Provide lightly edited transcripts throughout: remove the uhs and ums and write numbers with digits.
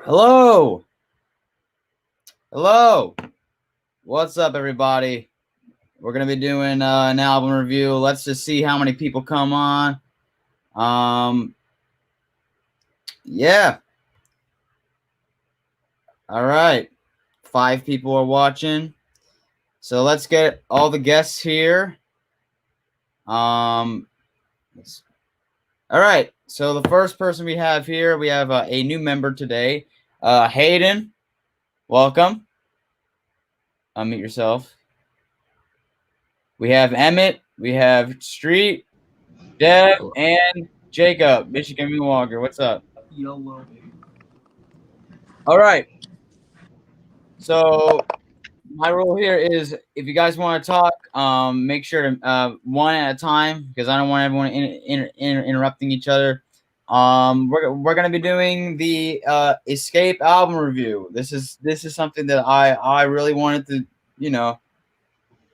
Hello. Hello. What's up, everybody? We're going to be doing an album review. Let's just see how many people come on. Yeah. All right. 5 people are watching. So let's get all the guests here. All right. So the first person we have here, we have a new member today. Hayden, welcome. Unmute yourself. We have Emmett. We have Street, Deb, and Jacob, Michigan Walker. What's up? YOLO. All right. So my rule here is if you guys want to talk, make sure to one at a time because I don't want everyone interrupting each other. We're gonna be doing the Xscape album review. This is something that I really wanted to,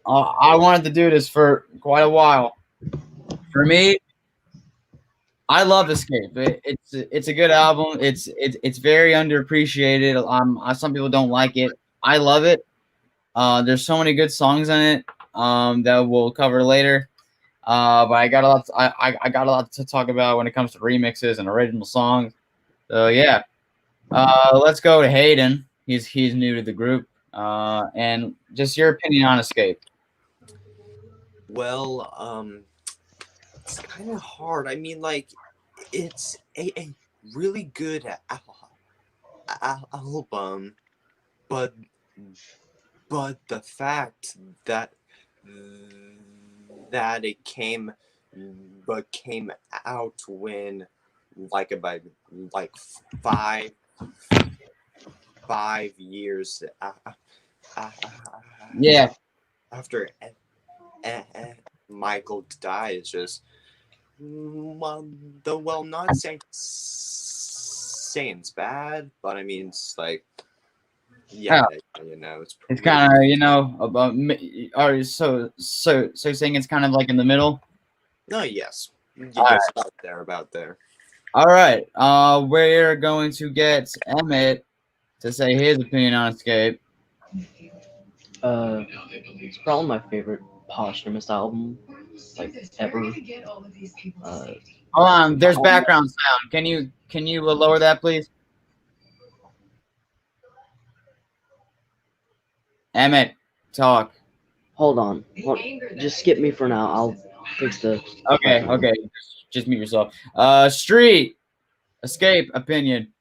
I wanted to do this for quite a while. For me, I love Xscape. It's a good album. It's very underappreciated. Some people don't like it. I love it. There's so many good songs on it that we'll cover later. But I got a lot. I got a lot to talk about when it comes to remixes and original songs. So yeah, let's go to Hayden. He's new to the group. And just your opinion on Xscape. Well, it's kind of hard. I mean, like, it's a really good album, but the fact that it came out when about like five years Yeah. after Michael died is just not saying it's bad, but I mean it's like it's kind of about are so saying it's kind of like in the middle. No, yes, about there. All right, we're going to get Emmett to say his opinion on Xscape. It's probably my favorite posthumous album, like ever. Hold on, there's background sound. Can you lower that, please? Emmett, talk. Hold on. Just skip me for now. I'll fix the. Okay. Just mute yourself. Street, Xscape opinion.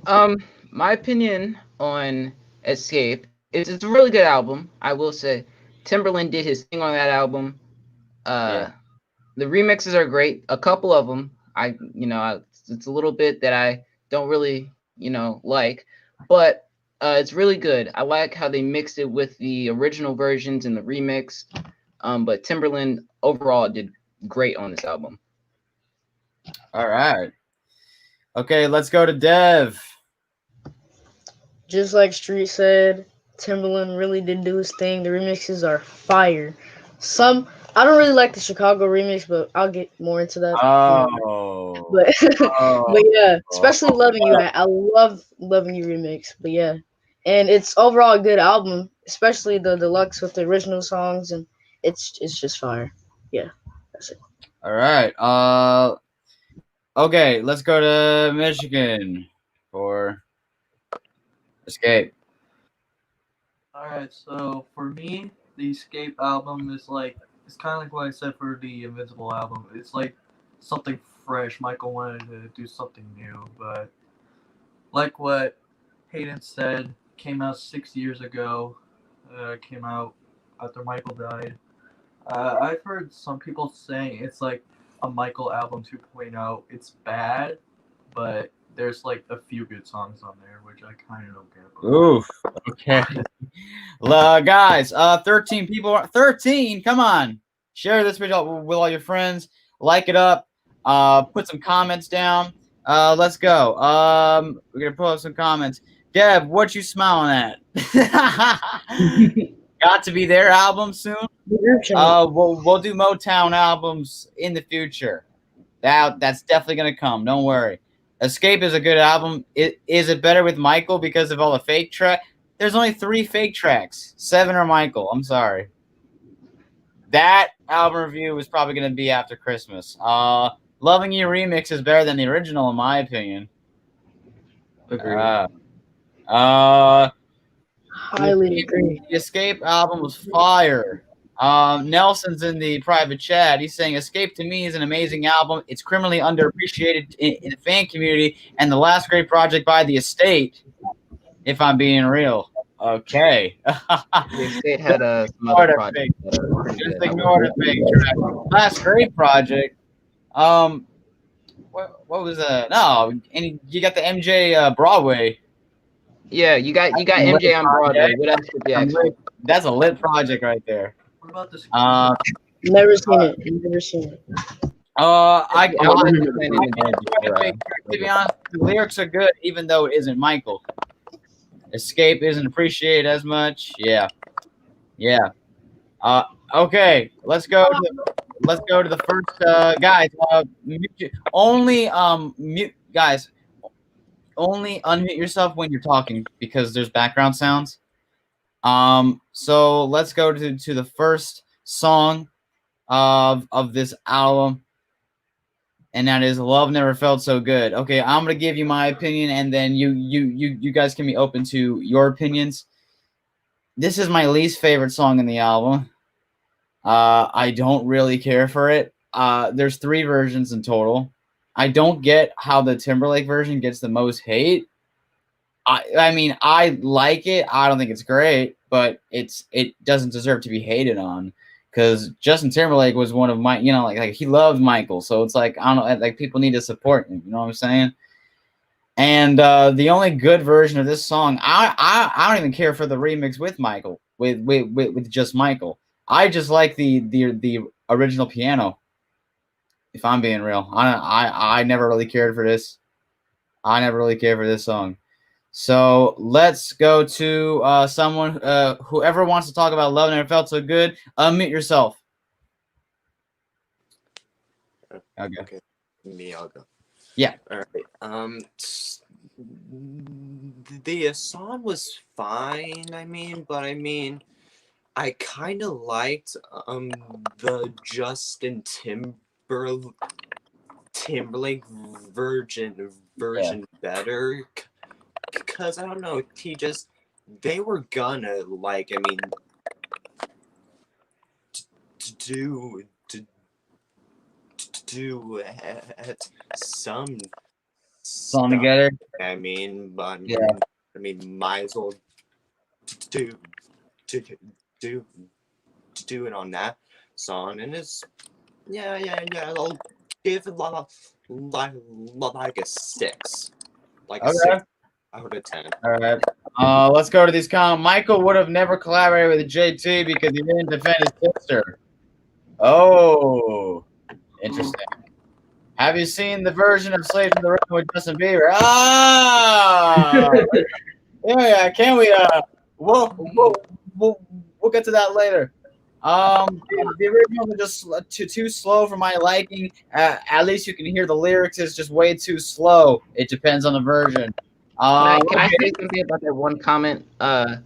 My opinion on Xscape is it's a really good album. I will say, Timberland did his thing on that album. The remixes are great. A couple of them, it's a little bit that I don't really, like, but it's really good. I like how they mixed it with the original versions and the remix. But Timberland overall did great on this album. All right. Okay, let's go to Dev. Just like Street said, Timberland really did do his thing. The remixes are fire. I don't really like the Chicago remix, but I'll get more into that. But yeah, especially Loving You. I love Loving You remix. But yeah, and it's overall a good album, especially the deluxe with the original songs, and it's just fire. Yeah, that's it. All right. Okay, let's go to Michigan for Xscape. Alright, so for me, the Xscape album is it's kind of like what I said for the Invincible album. It's like something fresh. Michael wanted to do something new, but like what Hayden said, came out 6 years ago. Came out after Michael died. I've heard some people saying it's like a Michael album 2.0. It's bad, but there's like a few good songs on there, which I kind of don't get. Oof. Okay. Guys, 13 people. 13. Come on. Share this video with all your friends. Like it up. Put some comments down. Let's go. We're gonna put up some comments. Deb, what you smiling at? Got to be their album soon. We'll do Motown albums in the future. That's definitely gonna come. Don't worry. Escape is a good album. Is it better with Michael because of all the fake track? There's only 3 fake tracks. 7 are Michael. I'm sorry. That album review was probably going to be after Christmas. Loving You remix is better than the original, in my opinion. Agreed. Highly agree. The Escape album was fire. Nelson's in the private chat. He's saying Escape to me is an amazing album. It's criminally underappreciated in the fan community and the last great project by The Estate, if I'm being real. Okay. The State had some other projects that are pretty Just good. ignore the fake track. Last great project. What was no? And you got the MJ Broadway. Yeah, you got MJ on Broadway. What else would you ask for? That's a lit project right there. What about this? Never seen it. Never seen it. I Right. to be honest, the lyrics are good, even though it isn't Michael. Escape isn't appreciated as much. Yeah. Okay, let's go to the first guys. Guys, only unmute yourself when you're talking because there's background sounds. So let's go to the first song of this album, and that is "Love Never Felt So Good." Okay, I'm gonna give you my opinion, and then you guys can be open to your opinions. This is my least favorite song in the album. I don't really care for it. There's 3 versions in total. I don't get how the Timberlake version gets the most hate. I mean, I like it. I don't think it's great, but it doesn't deserve to be hated on because Justin Timberlake was one of my, like he loved Michael, so it's like I don't know, like people need to support him. You know what I'm saying? And the only good version of this song, I don't even care for the remix with Michael, with just Michael. I just like the original piano. If I'm being real, I never really cared for this. I never really cared for this song. So let's go to someone, whoever wants to talk about Love Never Felt So Good. Unmute yourself. Okay. Me, I'll go. Yeah. All right. The song was fine. I kind of liked the Justin Timberlake version better, because I don't know, they were gonna do some Song together. Might as well do it on that song, and it's I'll give it like a 6, like a 6 out of 10. All right. Let's go to these comments. Michael would have never collaborated with JT because he didn't defend his sister. Oh, interesting. Have you seen the version of "Slave to the Rhythm" with Justin Bieber? Yeah. Can we? We'll get to that later. The original was just too slow for my liking. At least you can hear the lyrics is just way too slow. It depends on the version. Can I say something about that one comment? I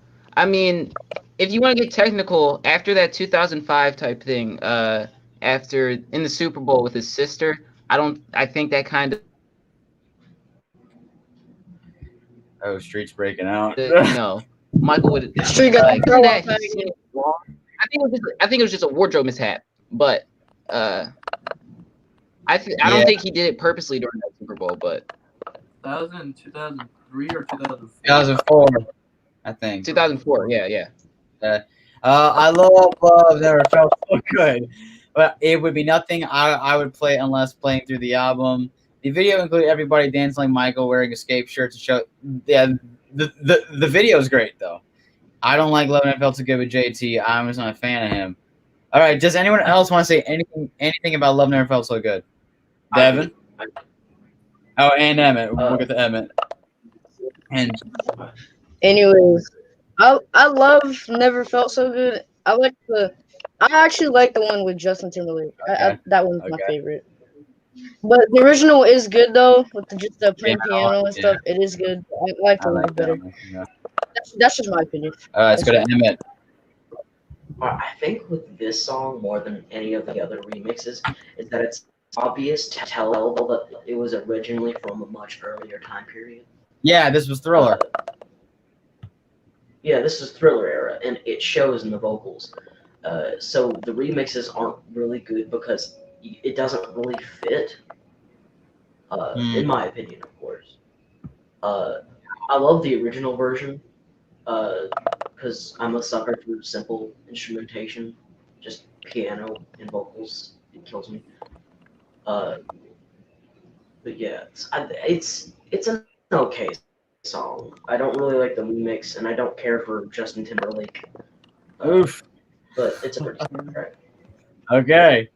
mean, if you want to get technical, after that 2005 type thing, after in the Super Bowl with his sister, I think that kind of. Oh, Street's breaking out. Michael would Street got like that. I think it was just a wardrobe mishap, but I don't think he did it purposely during that Super Bowl, but. That was in 2003 or 2004? 2004, I think. 2004, yeah. I love Never Felt So Good, but it would be nothing I would play unless playing through the album. The video included everybody dancing like Michael, wearing Xscape shirts to show. Yeah, the video is great though. I don't like Love Never Felt So Good with JT. I'm just not a fan of him. All right, does anyone else want to say anything about Love Never Felt So Good? Devin? Oh, and Emmett. We'll get to Emmett. And anyways, I love Never Felt So Good. I actually like the one with Justin Timberlake. Okay. That one's my favorite. But the original is good though, with just the plain Yeah, piano and yeah. stuff. It is good. I like I the one like that better. one. Yeah. That's just my opinion. All right, let's go to Emmett. I think with this song more than any of the other remixes is that it's obvious to tell that it was originally from a much earlier time period. Yeah, this was Thriller. Yeah, this is Thriller era, and it shows in the vocals. So the remixes aren't really good because it doesn't really fit, in my opinion, of course. I love the original version because I'm a sucker for simple instrumentation, just piano and vocals. It kills me. Uh, but yeah, it's an okay song. I don't really like the remix, and I don't care for Justin Timberlake. Oof. But it's a pretty song, right? Okay.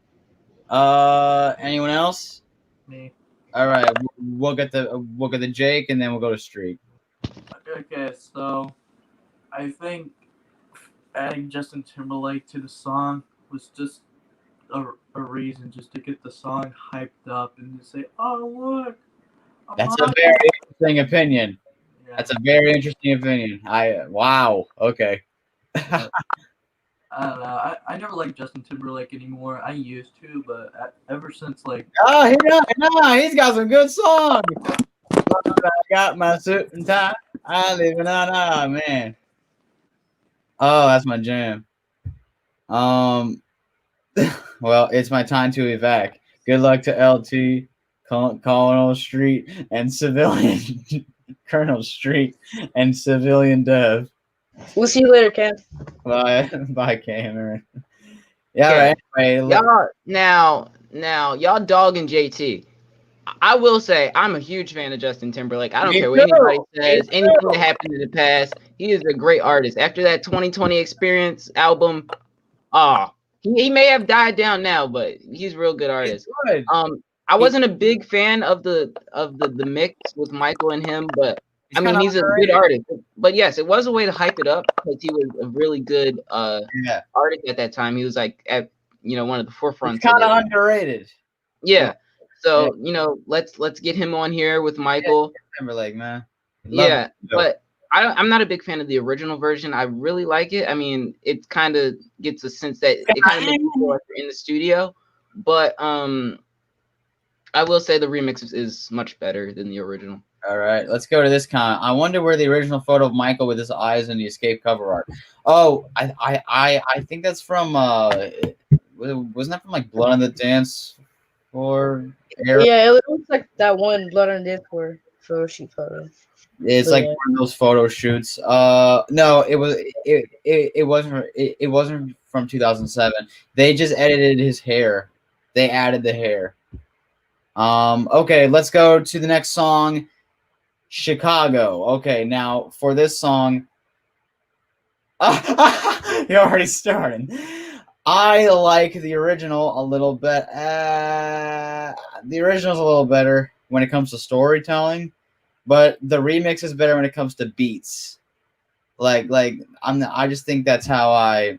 Anyone else? Me. All right, we'll get the Jake, and then we'll go to Street. Okay, so I think adding Justin Timberlake to the song was just a reason just to get the song hyped up and to say, "Oh look, I'm That's a on very it." interesting opinion. Yeah. That's a very interesting opinion. Wow. Okay. I don't know. I never liked Justin Timberlake anymore. I used to, but ever since like Oh, he's got some good songs. I got my suit and tie. I live in man. Oh, that's my jam. Well, it's my time to evac. Good luck to LT, Colonel Street, and civilian Colonel Street, and civilian Dev. We'll see you later, Cam. Bye, Cameron. Yeah. Okay. All right, anyway, Y'all y'all dogging JT. I will say I'm a huge fan of Justin Timberlake. I don't Me care what too. anybody says. Me Anything too. that happened in the past, he is a great artist. After that 2020 Experience album, he may have died down now, but he's a real good artist. Good. I wasn't a big fan of the mix with Michael and him, but I mean he's a good artist. But yes, it was a way to hype it up because he was a really good artist at that time. He was like at one of the forefronts. It's kind of underrated. Yeah. So let's get him on here with Michael. Timberlake, man. Yeah, but I'm not a big fan of the original version. I really like it. I mean, it kind of gets a sense that it kind of makes you feel like you're in the studio. But I will say the remix is much better than the original. All right, let's go to this comment. I wonder where the original photo of Michael with his eyes in the Xscape cover art. Oh, I think that's from wasn't that from like Blood on the Dance or era? Yeah, it looks like that one Blood on the Dance Floor photo shoot photo. It's like one of those photo shoots. No, it wasn't from 2007. They just edited his hair. They added the hair. Okay, let's go to the next song, Chicago. Okay, now for this song, you're already starting. I like the original a little bit. The original's a little better when it comes to storytelling, but the remix is better when it comes to beats. I just think that's how I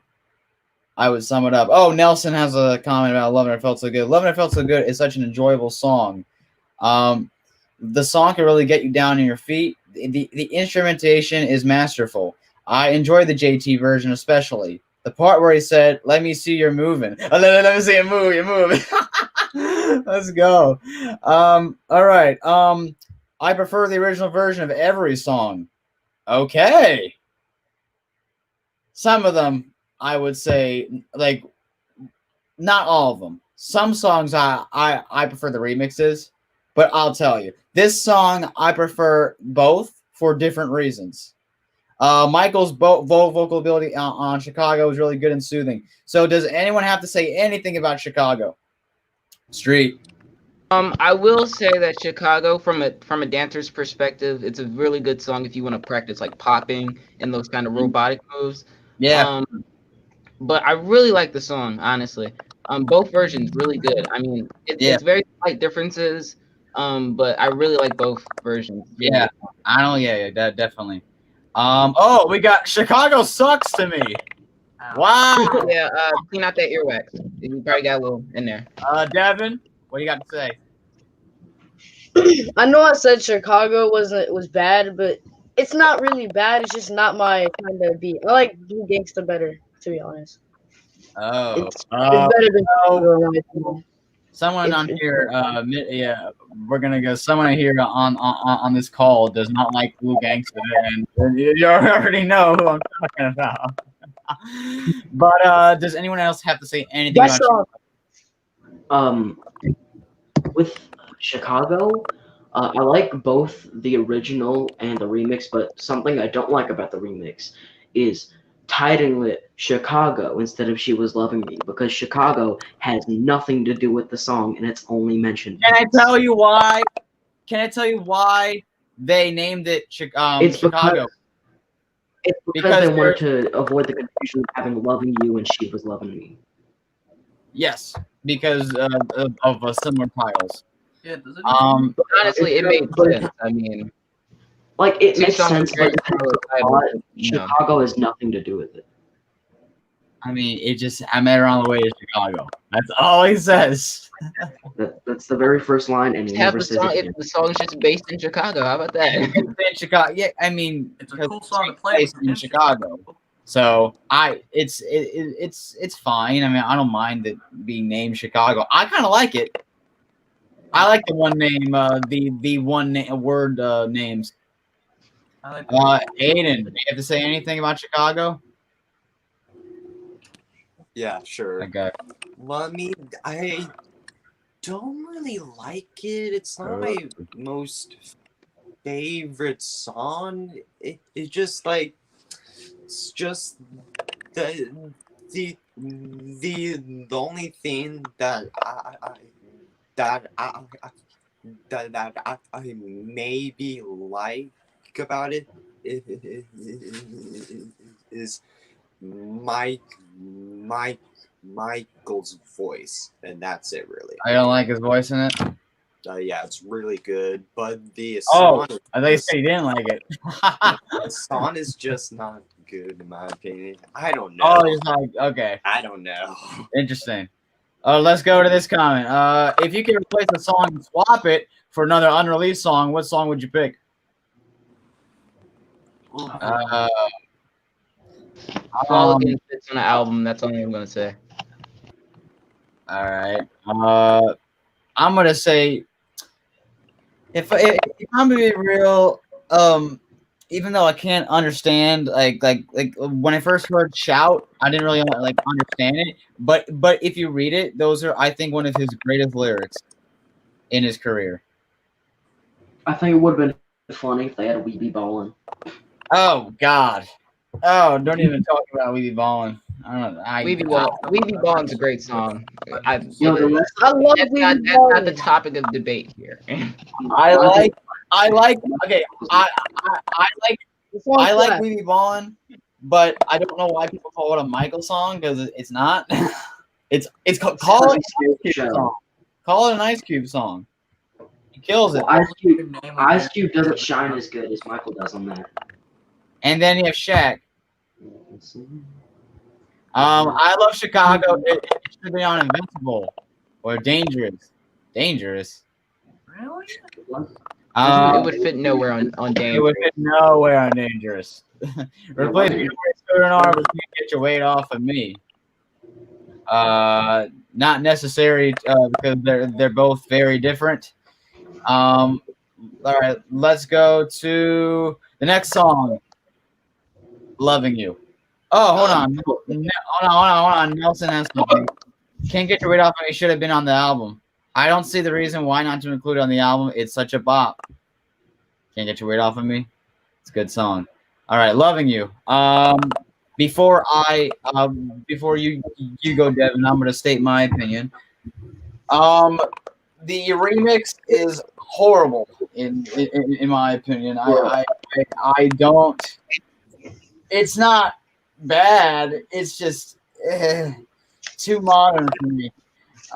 would sum it up. Oh, Nelson has a comment about "Loving It Felt So Good." "Loving It Felt So Good" is such an enjoyable song. The song can really get you down on your feet. The instrumentation is masterful. I enjoy the JT version especially. The part where he said, "Let me see you're moving." Let me see you move. You're moving. Let's go. All right. I prefer the original version of every song. Okay. Some of them, I would say, like, not all of them. Some songs I prefer the remixes, but I'll tell you, this song I prefer both for different reasons. Michael's vocal ability on Chicago is really good and soothing. So does anyone have to say anything about Chicago? Street. I will say that Chicago, from a dancer's perspective, it's a really good song if you want to practice like popping and those kind of robotic moves. Yeah. But I really like the song, honestly. Both versions really good. I mean, it's very slight differences. But I really like both versions. Yeah, I don't. Yeah, definitely. Oh, we got Chicago Sucks to Me. Wow. Yeah. Clean out that earwax. You probably got a little in there. Devin, what do you got to say? I know I said Chicago was bad, but it's not really bad. It's just not my kind of beat. I like Blue Gangsta better, to be honest. Oh, It's better than no. Chicago, in my opinion. Someone on here, yeah, we're gonna go. Someone here on this call does not like Blue Gangsta, and you already know who I'm talking about. But does anyone else have to say anything That about? song, With Chicago, I like both the original and the remix, but something I don't like about the remix is titling it Chicago instead of She Was Loving Me, because Chicago has nothing to do with the song and it's only mentioned Can I once. tell you why? Can I tell you why they named it It's Chicago? because they wanted to avoid the confusion of having Loving You and She Was Loving Me. Yes, because of similar titles. Yeah, does it But honestly, it made sense. I mean, Like, it two makes songs sense, very but similar titles, Chicago has nothing to do with it. I mean, I met her on the way to Chicago. That's all he says. That's the very first line, and he have never the says song. it If again. the song's just based in Chicago, how about that? It's in Chicago. Yeah, I mean, It's a because cool song to it's play based with in your Chicago. So it's fine. I mean, I don't mind it being named Chicago. I kind of like it. I like the one name, the word names. I like Aiden, do you have to say anything about Chicago? Yeah, sure. Okay. Well, I mean, I don't really like it. It's not my most favorite song. It just like it's just the only thing that I maybe like about it is Michael's voice, and that's it really. I don't like his voice in it. Yeah, it's really good, but the Oh, song, I thought you said he didn't like it. the song is just not good in my opinion. I don't know. Oh, he's like, okay, I don't know. interesting. Let's go to this comment. If you could replace a song and swap it for another unreleased song, what song would you pick? Uh, Fall Again fits on the album. That's all I'm gonna say. all right. I'm gonna say if I'm gonna be real, even though I can't understand like when I first heard "shout," I didn't really like understand it. But if you read it, those are I think one of his greatest lyrics in his career. I think it would have been funny if they had a Weeby Ballin'. Oh God! Oh, don't even talk about We Be Ballin'. I don't know. Weeby Ballin's a great song. I love That's Weeby not Ballin'. the topic of debate here. I like. Okay, I like. The song I like slaps. We Be Ballin', but I don't know why people call it a Michael song because it's not. It's call it an Ice Cube song. Call it an Ice Cube song. He kills it. Well, Ice Cube doesn't shine as good as Michael does on that. And then you have Shaq. I love Chicago. It should be on Invincible or Dangerous. Dangerous. Really? It would fit nowhere on It Dangerous. would fit nowhere on Dangerous. Replace me with Scooter and Arbors. Get your weight off of me. Not necessary because they're both very different. All right, let's go to the next song. Loving You. Oh, hold on. Hold on. Nelson has something. Can't Get Your Weight Off of Me should have been on the album. I don't see the reason why not to include it on the album. It's such a bop. Can't Get Your Weight Off of Me. It's a good song. All right, Loving You. Before you go, Devin, I'm gonna state my opinion. The remix is horrible in my opinion. I don't. It's not bad. It's just too modern for me.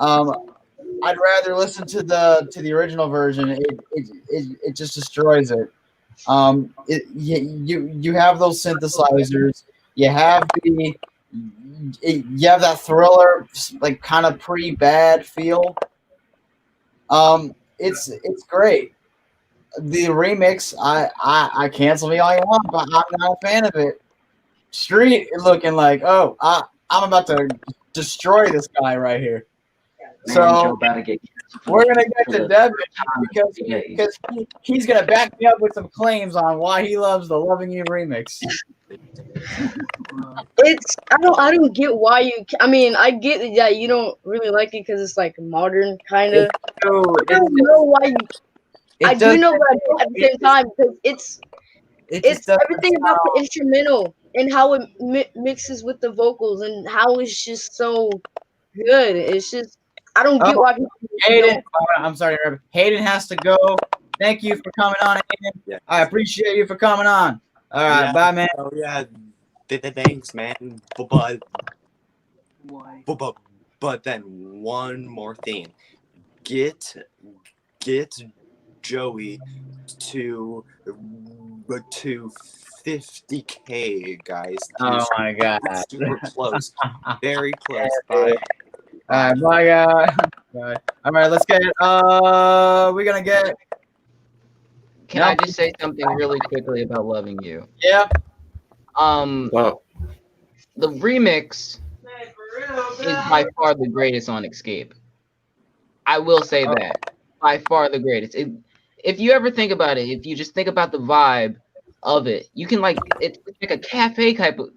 I'd rather listen to the original version. It just destroys it. You have those synthesizers. You have that thriller like kind of pretty bad feel. it's great. The remix, I cancel me all you want, but I'm not a fan of it. Street is looking like, oh, I'm about to destroy this guy right here. Man, So Joe about to get we're gonna get for to the Devin time because he's gonna back me up with some claims on why he loves the "Loving You" remix. I don't get why you. I mean, I get that you don't really like it because it's like modern kind of. I don't know why you. I do know, but I don't at the same time because it's everything about the instrumental and how it mixes with the vocals and how it's just so good. It's just I don't get why people Hayden, I'm sorry, Hayden has to go. Thank you for coming on, Hayden. Yeah. I appreciate you for coming on. All right, Yeah. bye, man. Oh yeah, thanks, man. But then one more thing, get Joey to 50K, guys. Oh my god, super close, very close. Bye. All right, bye, guys. Bye. All right, let's get. We're gonna get. Can I just say something really quickly about Loving You? Yeah. Wow. The remix is by far the greatest on Xscape. I will say that. By far the greatest. If you ever think about it, if you just think about the vibe of it, you can it's like a cafe type of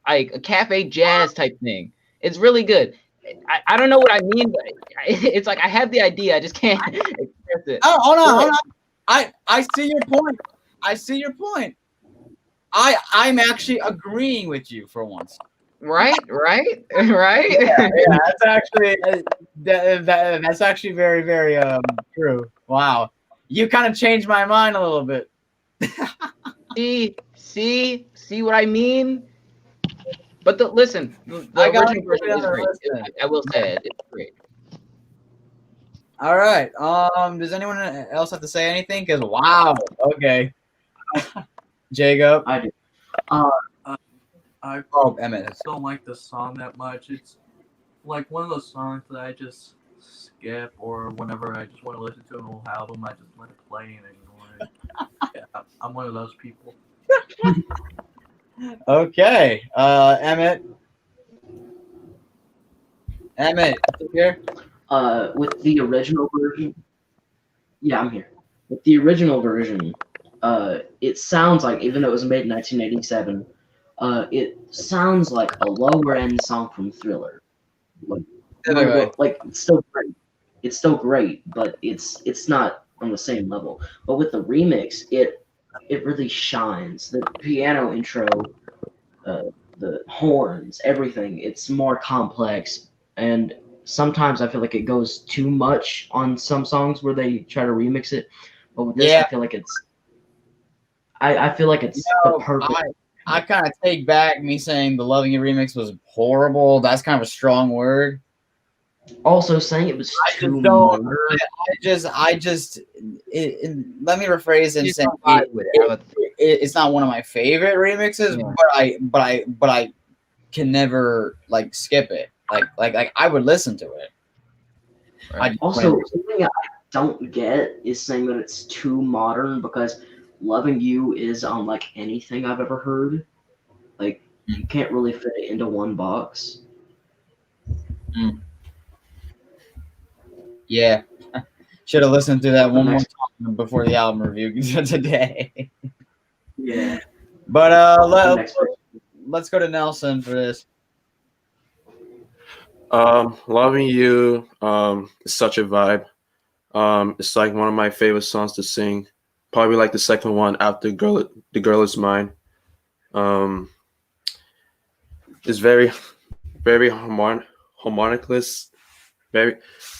like a cafe jazz type thing. It's really good. I don't know what I mean, but it's like I have the idea, I just can't express it. Oh, hold on. I see your point. I see your point. I'm actually agreeing with you for once. Right? Yeah, that's actually that's actually very, very true. Wow, you kind of changed my mind a little bit. see what I mean? But listen, the original version is great. I will say it, it's great. All right. Does anyone else have to say anything? Because wow. Okay. Jacob. I do. I Emmett. don't like the song that much. It's like one of those songs that I just skip, or whenever I just want to listen to an old album, I just let it play and ignore it. Yeah, I'm one of those people. Okay. Emmett. Emmett, you here? With the original version. Yeah, I'm here. With the original version, it sounds like, even though it was made in 1987, it sounds like a lower end song from Thriller. Like it's still great. It's still great, but it's not on the same level. But with the remix, it really shines. The piano intro, the horns, everything. It's more complex, and sometimes I feel like it goes too much on some songs where they try to remix it. But with this, I feel like it's. I feel like it's the perfect. I kind of take back me saying the "Loving You" remix was horrible. That's kind of a strong word. Also, saying it was too let me rephrase and say it's not one of my favorite remixes, but I can never like skip it. Like I would listen to it. Right. Also, something I don't get is saying that it's too modern, because "Loving You" is on like anything I've ever heard. Like you can't really fit it into one box. Yeah, should have listened to that one more time before the album review today. Yeah, but let's go to Nelson for this. Loving You is such a vibe. It's like one of my favorite songs to sing. Probably like the second one after The Girl Is Mine. It's very, very harmonicless. I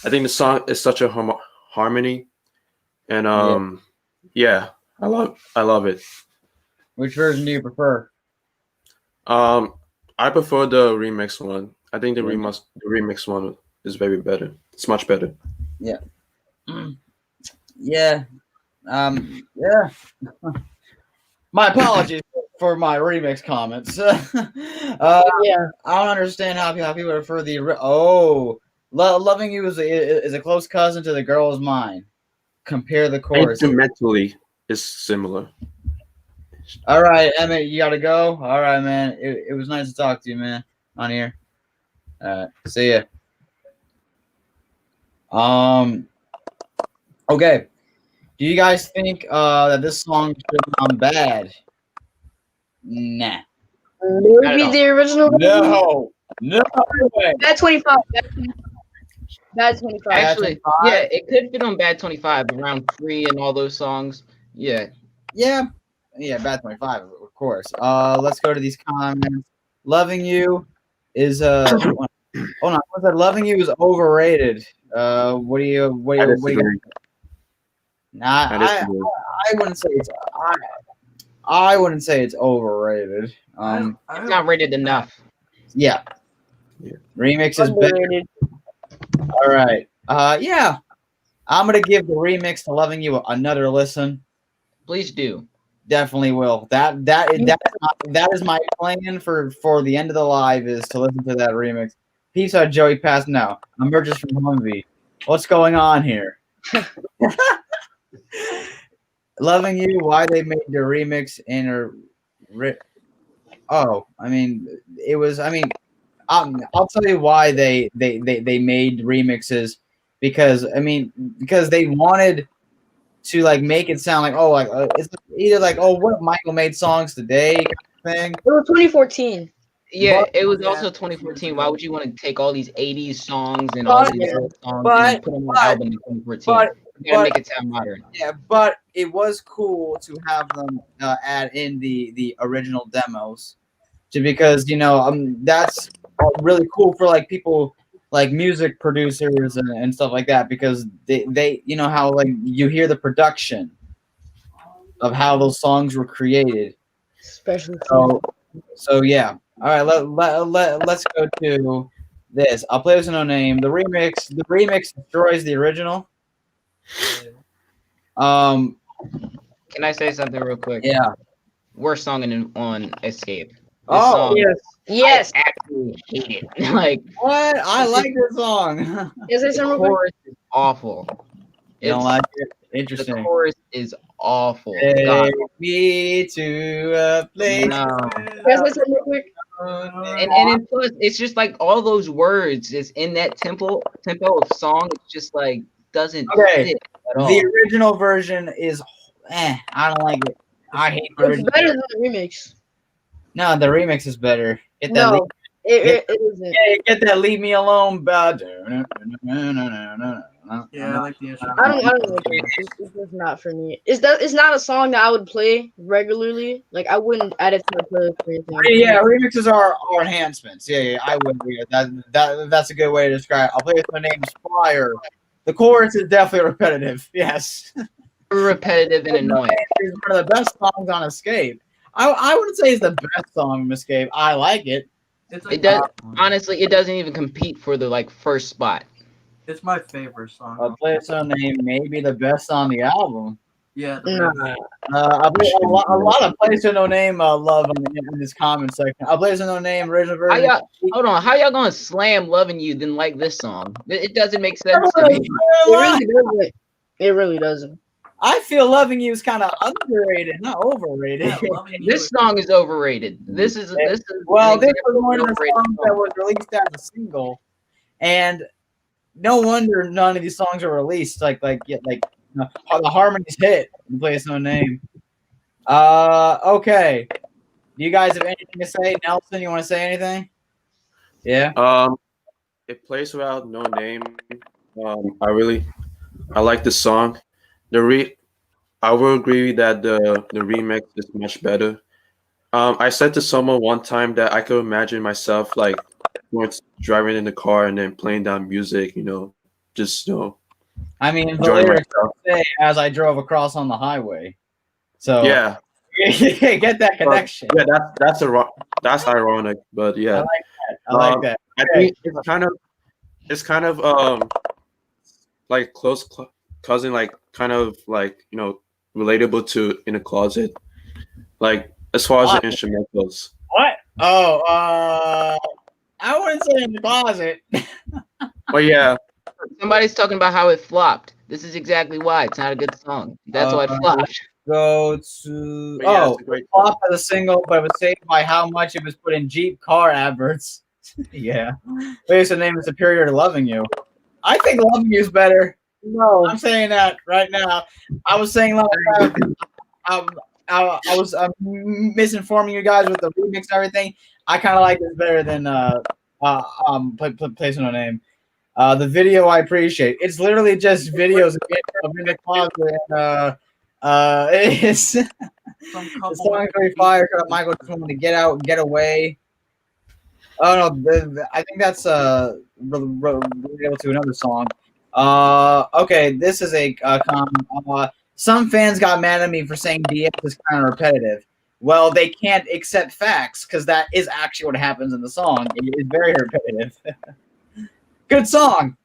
think the song is such a harmony, and yeah, I love it. Which version do you prefer? I prefer the remix one. I think the remix one is very better. It's much better. Yeah. Yeah. Yeah. My apologies for my remix comments. Yeah. I don't understand how people refer Loving You is a close cousin to The Girl Is Mine. compare the chorus. Instrumentally, it's similar. All right, Emmett, you gotta go. All right, man. It was nice to talk to you, man, on here. See ya. Okay. Do you guys think that this song should have gone bad? Nah. Maybe the original. No way. Bad 25. Bad 25. Actually, 25? yeah, it could fit on Bad 25, around 3 and all those songs. Yeah. Yeah, Bad 25, of course. Let's go to these comments. Loving You is hold on. What's that? Loving You is overrated. What do you? Nah, I wouldn't say it's. I wouldn't say it's overrated. It's not rated enough. Yeah. Remix is better. Underrated. All right. Yeah. I'm gonna give the remix to Loving You another listen. Please do. Definitely will. That is my plan for the end of the live is to listen to that remix. Peace out, Joey Pass. Now I'm just from Humvee. What's going on here? Loving You. Why they made the remix in a? Oh, I mean, it was. I mean, I'll tell you why they made remixes because they wanted to like make it sound like it's either like what Michael made songs today kind of thing. It was 2014. Yeah, it was also 2014. Why would you want to take all these 80s songs and all these old songs and put them on an album in 2014? You gotta make it sound modern. Yeah, but it was cool to have them add in the original demos, because that's really cool for like people like music producers and stuff like that, because they how like you hear the production of how those songs were created. Especially so yeah. All right, let's go to this. I'll play this in No Name. The remix destroys the original. Can I say something real quick? Yeah. Worst song on Xscape. Oh, yes. I actually hate it. Like what? I like this song. The chorus is awful. You don't like it? Interesting. The chorus is awful. Take me to a place. No. Can I say something real quick? And then plus, it's just like all those words is in that tempo of song. It's just like doesn't fit at all. The original version is, I don't like it. I hate the original. It's better than the remix. No, the remix is better. Get that. No, it isn't. Yeah, get that. Leave me alone. Yeah, I like the intro. I don't like it. It's just not for me. It's not a song that I would play regularly. Like I wouldn't add it to my playlist or anything. Yeah, remixes are enhancements. Yeah, I would. Yeah, that's a good way to describe it. I'll play with my name's Flyer. The chorus is definitely repetitive. Yes. Repetitive and annoying. It's one of the best songs on Xscape. I wouldn't say it's the best song on Xscape. I like it. It does honestly. It doesn't even compete for the first spot. It's my favorite song. I'll play a song name, maybe the best on the album. Yeah. I'll play a lot of Place No Name love in this comment section. I'll play No Name original version. Hold on, how y'all gonna slam Loving You then like this song? It doesn't make sense to me. It really doesn't. I feel Loving You is kind of underrated, not overrated. Yeah, This song is overrated. This is well, this was one of the songs that was released as a single, and no wonder none of these songs are released. Like the harmonies hit in Place No Name. Okay. Do you guys have anything to say? Nelson, you want to say anything? Yeah. It plays without No Name. I like the song. I will agree that the remix is much better. I said to someone one time that I could imagine myself driving in the car and then playing down music, just I mean, the lyrics say as I drove across on the highway. So yeah, get that connection. But, yeah, that's ironic, but yeah, I like that. I think it's kind of like close cousin, like kind of like relatable to In a Closet, like as far as the instrumentals. What? Oh, I wouldn't say In the Closet. But yeah, somebody's talking about how it flopped. This is exactly why it's not a good song. That's why it flopped. Go to But yeah, it's a great song. flop as a single, but it was saved by how much it was put in Jeep car adverts. Yeah, based on the name is superior to Loving You. I think Loving You is better. No. I'm saying that right now. I was saying like I was misinforming you guys with the remix and everything. I kind of like this better than Place No Name. The video I appreciate. It's literally just videos of in the closet. It's Some the couple song is very fire. Michael just wanted to get out, get away. Oh no, I think that's related to another song. Okay, this is a some fans got mad at me for saying DS is kind of repetitive. Well, they can't accept facts because that is actually what happens in the song. It is very repetitive. Good song,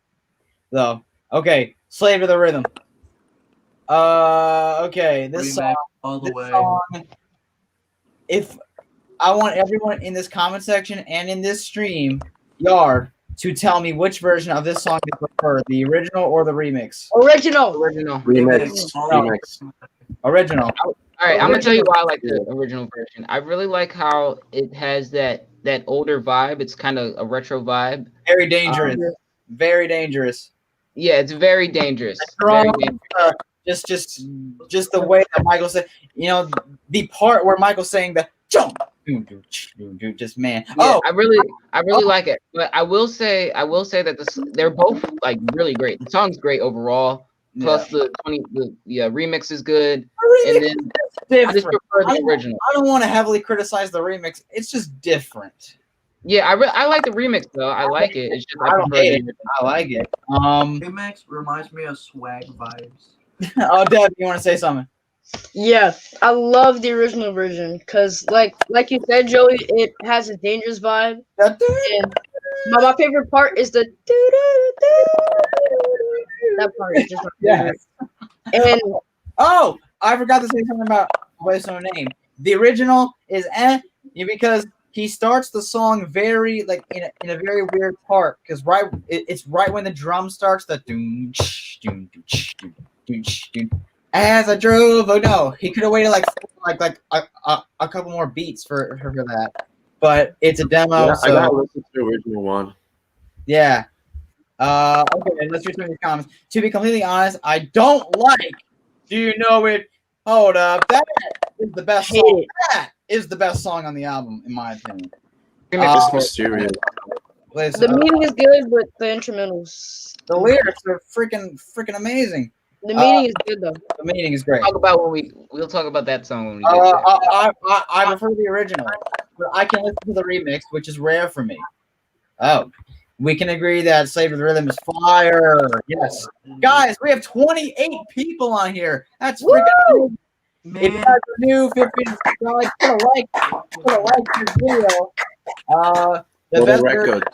though. Okay, Slave to the Rhythm. Okay, this remix song. all the This way. song. If I want everyone in this comment section and in this stream yard to tell me which version of this song they prefer, the original or the remix. Original. Original. Remix. No. Original. All right, I'm gonna tell you why I like the original version. I really like how it has that older vibe. It's kind of a retro vibe. Very dangerous. Very dangerous. Yeah, it's very dangerous. Strong, Very dangerous. just the way that Michael said, the part where Michael's saying the jump, just man. Yeah, I really like it. But I will say that they're both like really great. The song's great overall. Plus the remix is good. And then I just prefer the original. I don't want to heavily criticize the remix. It's just different. Yeah, I like the remix though. I like it. It's just I don't hate it. I like it. Remix reminds me of swag vibes. Oh, Deb, you want to say something? Yeah, I love the original version because, like you said, Joey, it has a dangerous vibe. And my favorite part is the that part is just my favorite. Yes. And I forgot to say something about Place No Name. The original is because he starts the song very in a very weird part because it's right when the drum starts the doom doom doom doom doom. As I drove, oh no, he could have waited like a couple more beats for that, but it's a demo. Yeah, so I gotta listen to the original one. yeah. Okay, let's read some of these comments. To be completely honest, I don't like. Do you know it? Hold up, that is the best song. That is the best song on the album, in my opinion. It's mysterious. The meaning is good, but the instrumentals. The lyrics are freaking amazing. The meaning is good though. The meaning is great. We'll talk about that song when we get there. I prefer the original, but I can listen to the remix, which is rare for me. Oh, we can agree that Slave to the Rhythm is fire. Yes, guys, we have 28 people on here. That's freaking cool. If you guys are new, feel free to subscribe, put a like to this video. The best record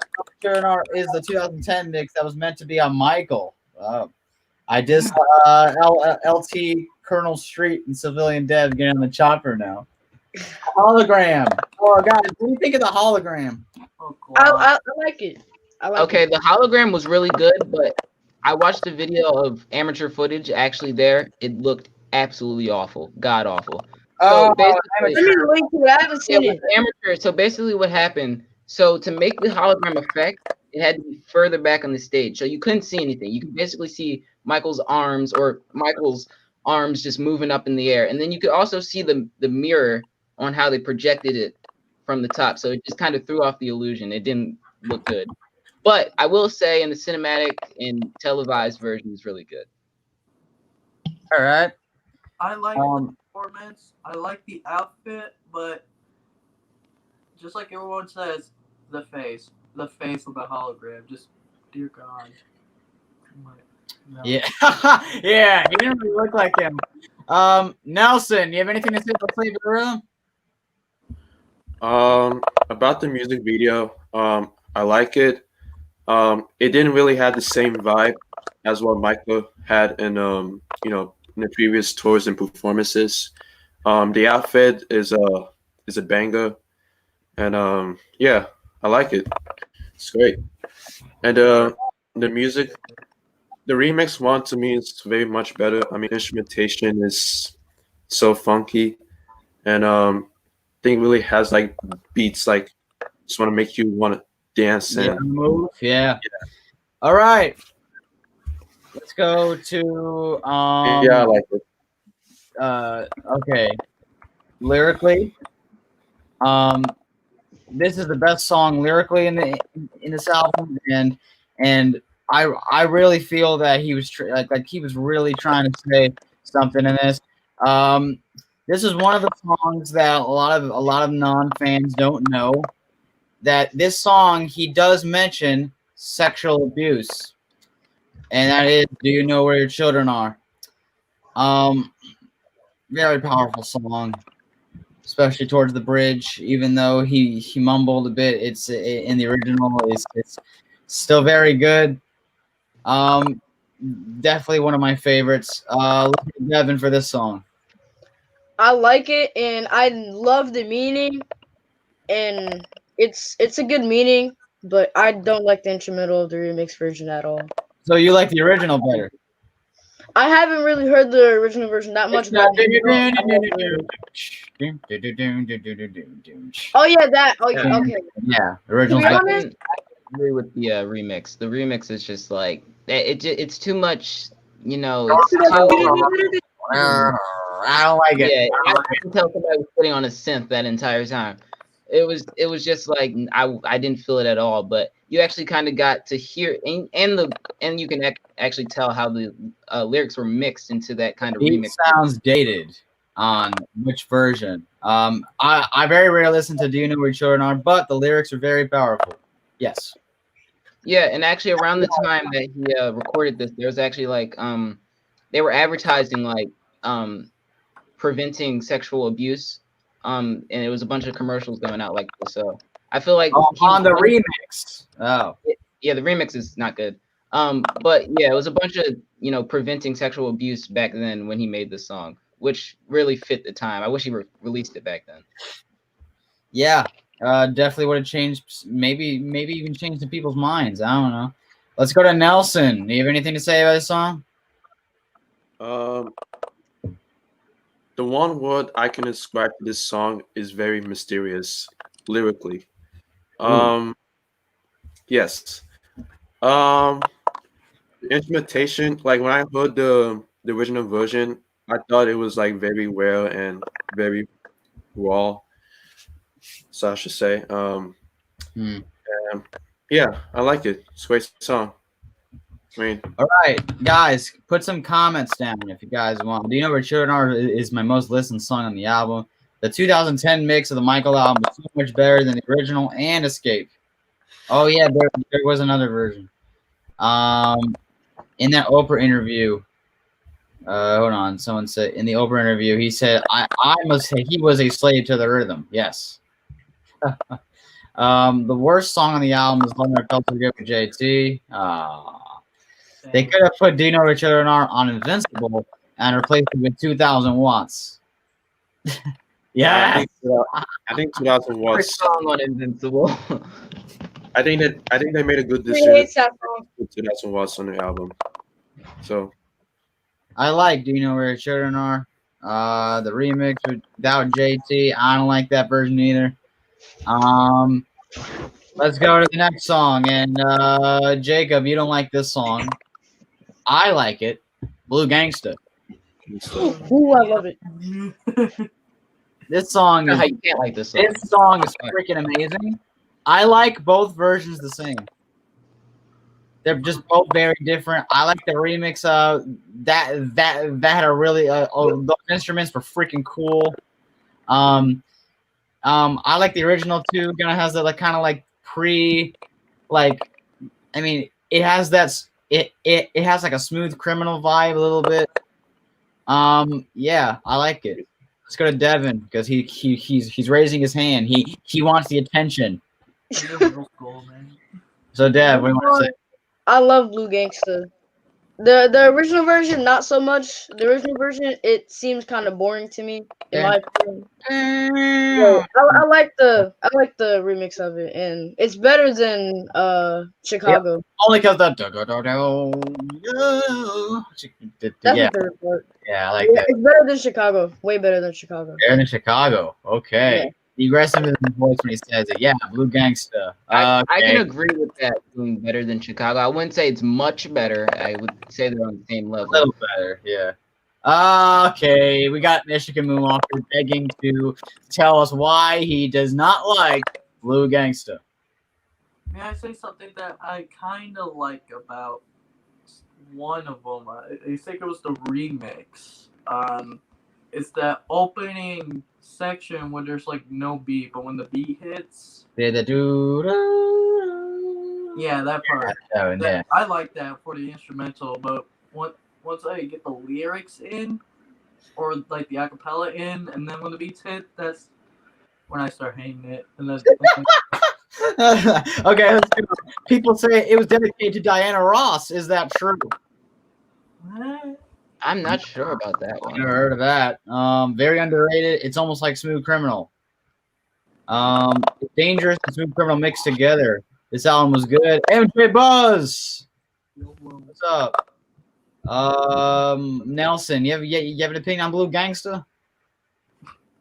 is the 2010 mix that was meant to be on Michael. I just LT Colonel Street and Civilian Dev getting on the chopper now. Hologram. Oh, guys, what do you think of the hologram? I like it. Okay, the hologram was really good, but I watched the video of amateur footage actually there. It looked absolutely awful. God awful. So amateur. So basically what happened, so to make the hologram effect, it had to be further back on the stage. So you couldn't see anything. You could basically see Michael's arms just moving up in the air. And then you could also see the mirror on how they projected it from the top. So it just kind of threw off the illusion. It didn't look good. But I will say in the cinematic and televised version is really good. All right. I like the performance. I like the outfit, but just like everyone says, the face of the hologram. Just, dear God. No. Yeah, yeah, he didn't really look like him. Nelson, you have anything to say about Slave to the Rhythm? About the music video, I like it. It didn't really have the same vibe as what Michael had in in the previous tours and performances. The outfit is a banger, and yeah, I like it. It's great, and the music the remix one to me is very much better. I mean, instrumentation is so funky, and thing really has like beats like just want to make you want to dance Yeah, and move. Yeah. All right. Let's go to yeah, I like it. okay. Lyrically, um, this is the best song lyrically in this album, and I really feel that he was like he was really trying to say something in this. Um, this is one of the songs that a lot of non fans don't know that this song he does mention sexual abuse, and that is "Do You Know Where Your Children Are?" Um, very powerful song, especially towards the bridge. Even though he mumbled a bit, it's in the original. It's still very good. Um, definitely one of my favorites. Look at Devin for this song. I like it, and I love the meaning, and it's a good meaning, but I don't like the instrumental of the remix version at all. So you like the original better? I haven't really heard the original version that much, but oh yeah, that. Oh yeah, okay. Yeah, To original's be better. honest, I agree with the remix. The remix is just like it's too much. You know, it's too. I don't like it. Yeah, I I don't like it. can tell somebody was sitting on a synth that entire time. It was just like I didn't feel it at all. But you actually kind of got to hear and you can actually tell how the lyrics were mixed into that kind of Beat remix. sounds dated on which version. I very rarely listen to "Do You Know Where Your Children Are," but the lyrics are very powerful. Yes. Yeah, and actually around the time that he recorded this, there was actually like they were advertising like preventing sexual abuse. And it was a bunch of commercials going out like this. So I feel like On the remix. Oh. yeah, the remix is not good. But yeah, it was a bunch of preventing sexual abuse back then when he made this song, which really fit the time. I wish he released it back then. Yeah. Definitely would have changed. Maybe even changed the people's minds. I don't know. Let's go to Nelson. Do you have anything to say about this song? Um, the one word I can describe to this song is very mysterious lyrically. Um, yes. Um, the instrumentation, like when I heard the original version, I thought it was like very rare and very raw. So I should say. And, yeah, I like it. It's a great song. I mean, All right, guys, put some comments down if you guys want. Do You Know Where Children Are is my most listened song on the album. The 2010 mix of the Michael album is so much better than the original and Xscape. Oh yeah, there was another version. In that Oprah interview, hold on. Someone said in the Oprah interview, he said, "I must say he was a slave to the rhythm." Yes. The worst song on the album is "Love Never Felt So Good" with JT. They could have put Dino Richard on Invincible and replaced it with 2,000 watts. Yeah. I think 2000 First watts. song on Invincible. I think they made a good he decision hates that song. with 2000 watts on the album. So I like Do You Know Where Your Children Are? The remix without JT. I don't like that version either. Let's go to the next song. And Jacob, you don't like this song. I like it. Blue Gangsta. Ooh, I love it. This song How is you can't like this song? This song is freaking amazing. I like both versions the same. They're just both very different. I like the remix of that had a really those instruments were freaking cool. I like the original too. Kind of has that like kind of like I mean it has that it has like a Smooth Criminal vibe a little bit. Yeah, I like it. Let's go to Devin because he's raising his hand. He wants the attention. So Dev, what do you want to say? I love Blue Gangsta. The original version, not so much. The original version, it seems kind of boring to me, in my opinion. But I like the remix of it, and it's better than Chicago. Only because the That's yeah, the third part. yeah, I like Yeah, that. it's better than Chicago. Way better than Chicago. Better than Chicago. Okay. Yeah. The aggressive in his voice when he says it. Yeah, Blue Gangsta. I can Okay. agree with that being better than Chicago. I wouldn't say it's much better. I would say they're on the same A level. little better, yeah. Okay, we got Michigan Moonwalker begging to tell us why he does not like Blue Gangsta. May I say something that I kind of like about one of them? I think it was the remix. It's that opening section where there's like no beat, but when the beat hits, Yeah, the yeah, that part. yeah. That, I like that for the instrumental, but once I get the lyrics in, or like the acapella in, and then when the beats hit, that's when I start hating it. And then Okay, let's do it. People say it was dedicated to Diana Ross. Is that true? I'm not sure about that I've one. never heard of that. Very underrated. It's almost like Smooth Criminal. Dangerous and Smooth Criminal mixed together. This album was good. MJ Buzz, what's up? Nelson, you have an opinion on Blue Gangsta?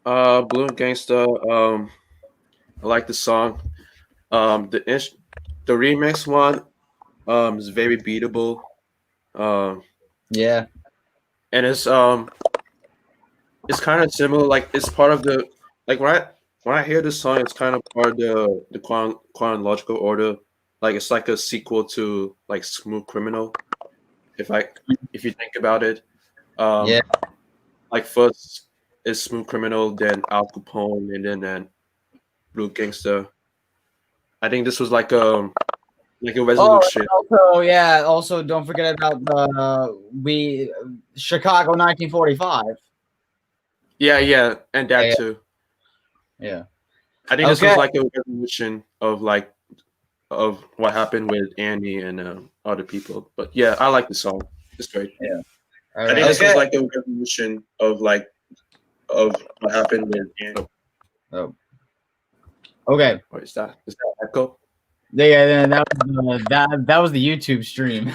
Blue Gangsta. I like the song. The remix one is very beatable. Yeah. And it's kind of similar. Like it's part of the when I hear this song, it's kind of part of the chronological order. Like it's like a sequel to like Smooth Criminal. If you think about it, Yeah. like first is Smooth Criminal, then Al Capone, and then Blue Gangsta. I think this was like a resolution. Also, yeah. Also, don't forget about the Chicago 1945. Yeah, and that Yeah. too. Yeah. I think this Okay. was like a resolution of what happened with Annie and other people. But yeah, I like the song. It's great. Yeah. I think this was like a resolution of what happened with Annie. Oh. Okay. Or is that echo? Yeah, that was the YouTube stream.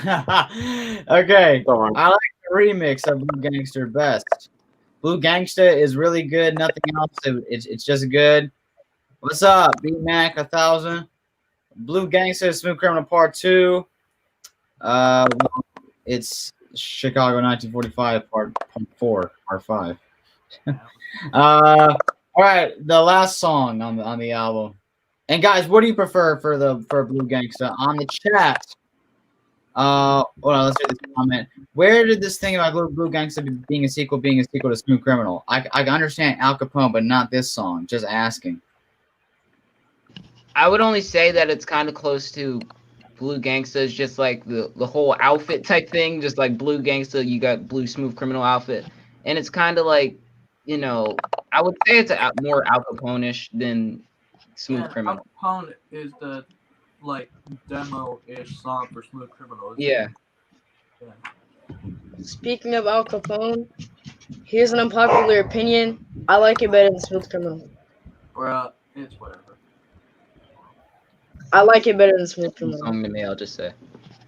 Okay. Go on. I like the remix of Blue Gangster best. Blue Gangsta is really good. Nothing else. It's just good. What's up, B Mac 1000? Blue Gangsta, Smooth Criminal Part 2. It's Chicago 1945 Part 4, Part 5. All right, the last song on the album. And guys, what do you prefer for Blue Gangsta on the chat? Hold on, let's read this comment. Where did this thing about Blue Gangsta being a sequel to Smooth Criminal? I understand Al Capone, but not this song. Just asking. I would only say that it's kind of close to Blue Gangsta. Is just like the whole outfit type thing. Just like Blue Gangsta, you got Blue Smooth Criminal outfit, and it's kind of like, I would say it's more Al Capone-ish than Smooth Criminal. Al Capone is the like demo-ish song for Smooth Criminal. Yeah. Speaking of Al Capone, here's an unpopular opinion. I like it better than Smooth Criminal. Bruh, it's whatever. I like it better than Smooth Criminal. Song to me, I'll just say.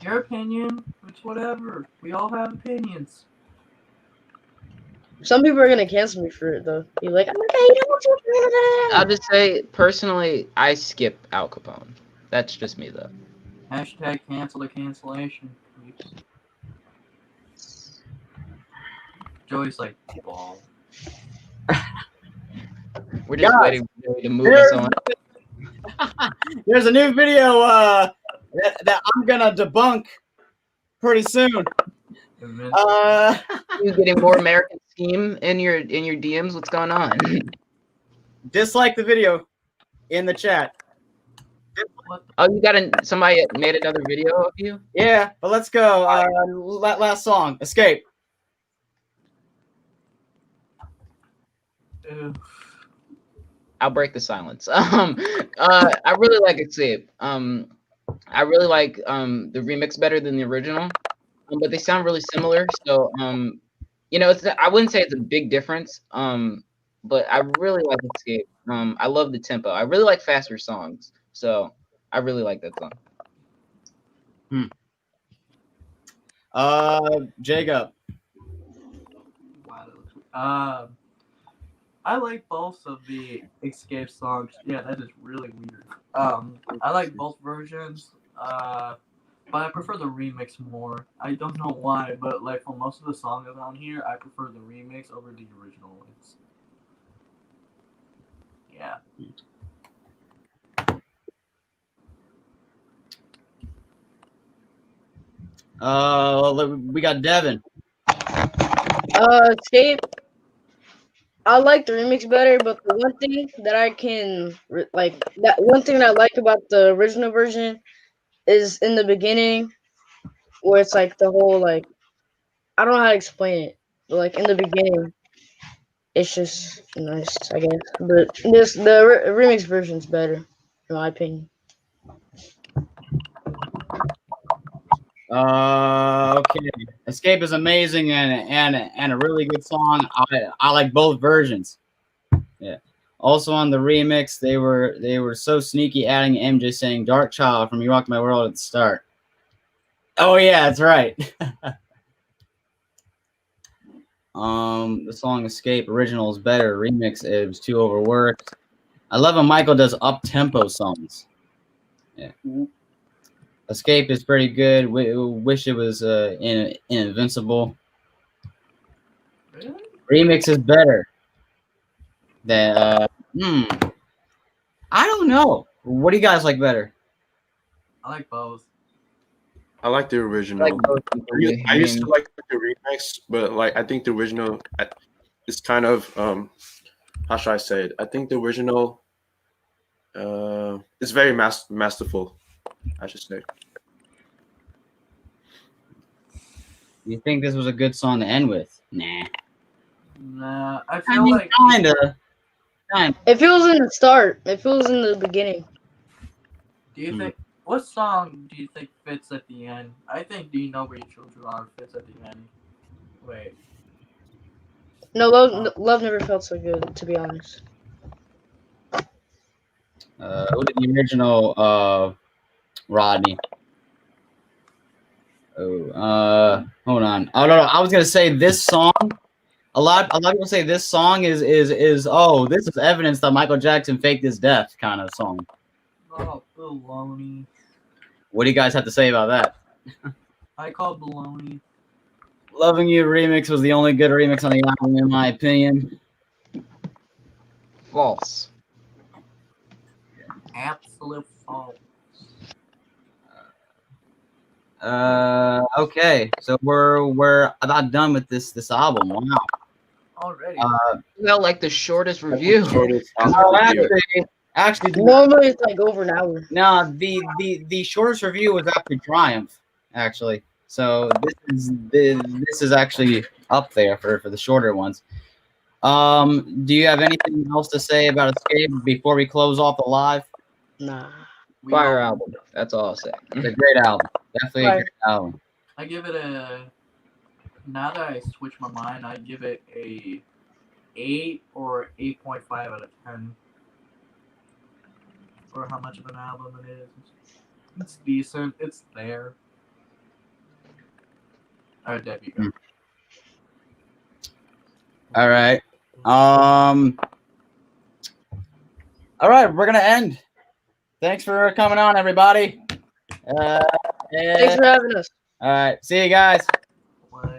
Your opinion, it's whatever. We all have opinions. Some people are gonna cancel me for it though. Be like, okay, you don't want I'll just say personally, I skip Al Capone. That's just me though. Hashtag cancel the cancellation. Joey's like, ball. We're just Guys, waiting for Joey to move us on. There's a new video that I'm gonna debunk pretty soon. You getting more American Scheme in your DMs? What's going on? Dislike the video in the chat. Oh, you got somebody made another video of you? Yeah, but let's go. Last song, Xscape. I'll break the silence. I really like Xscape. I really like the remix better than the original. but they sound really similar. So I wouldn't say it's a big difference. But I really like Escape. I love the tempo. I really like faster songs. So I really like that song. Jacob. I like both of the Xscape songs. Yeah, that is really weird. I like both versions. But I prefer the remix more. I don't know why, but like for most of the songs on here, I prefer the remix over the original ones. Yeah. We got Devin. Escape. I like the remix better, but the one thing that one thing that I like about the original version is in the beginning, where it's like the whole like I don't know how to explain it, but like in the beginning, it's just nice, I guess. But the remix version's better, in my opinion. Okay. Escape is amazing and a really good song. I like both versions. Yeah. Also on the remix, they were so sneaky, adding MJ saying "Dark Child" from "You Rock My World" at the start. Oh yeah, that's right. The song "Escape" original is better. Remix it was too overworked. I love when Michael does up tempo songs. Yeah. Escape is pretty good. Wish it was in Invincible. Really? Remix is better. Than I don't know. What do you guys like better? I like both. I like the I original. like both equally. I used to like the remix, but like I think the original is kind of how should I say it? I think the original is very masterful, I should say. You think this was a good song to end with? Nah. Nah, I I feel mean, like kinda. It feels in the start. It feels in the beginning. Do you think what song do you think fits at the end? I think "Do You Know Where Your Children Are" fits at the end. Wait. No, love never felt so good, to be honest. Who did the original Rodney? Oh, hold on. I don't know. I was gonna say this song. A lot of people say this song is this is evidence that Michael Jackson faked his death kind of song. Oh, baloney. What do you guys have to say about that? I call baloney. Loving You remix was the only good remix on the album, in my opinion. False. Absolute false. Okay, so we're about done with this album. Wow. Already. Well, like the shortest review. Shortest Oh, review. actually, Normally it's like over an hour. no, the shortest review was actually Triumph, actually. So this is actually up there for the shorter ones. Do you have anything else to say about Escape before we close off the live? Nah. Fire album. That's all I'll say. It's a great album. Definitely a great album. I give it a. Now that I switch my mind, I give it a 8 or 8.5 out of 10. For how much of an album it is. It's decent. It's there. Alright, there you go. All right. All right, we're gonna end. Thanks for coming on, everybody. Thanks for having us. All right, see you guys.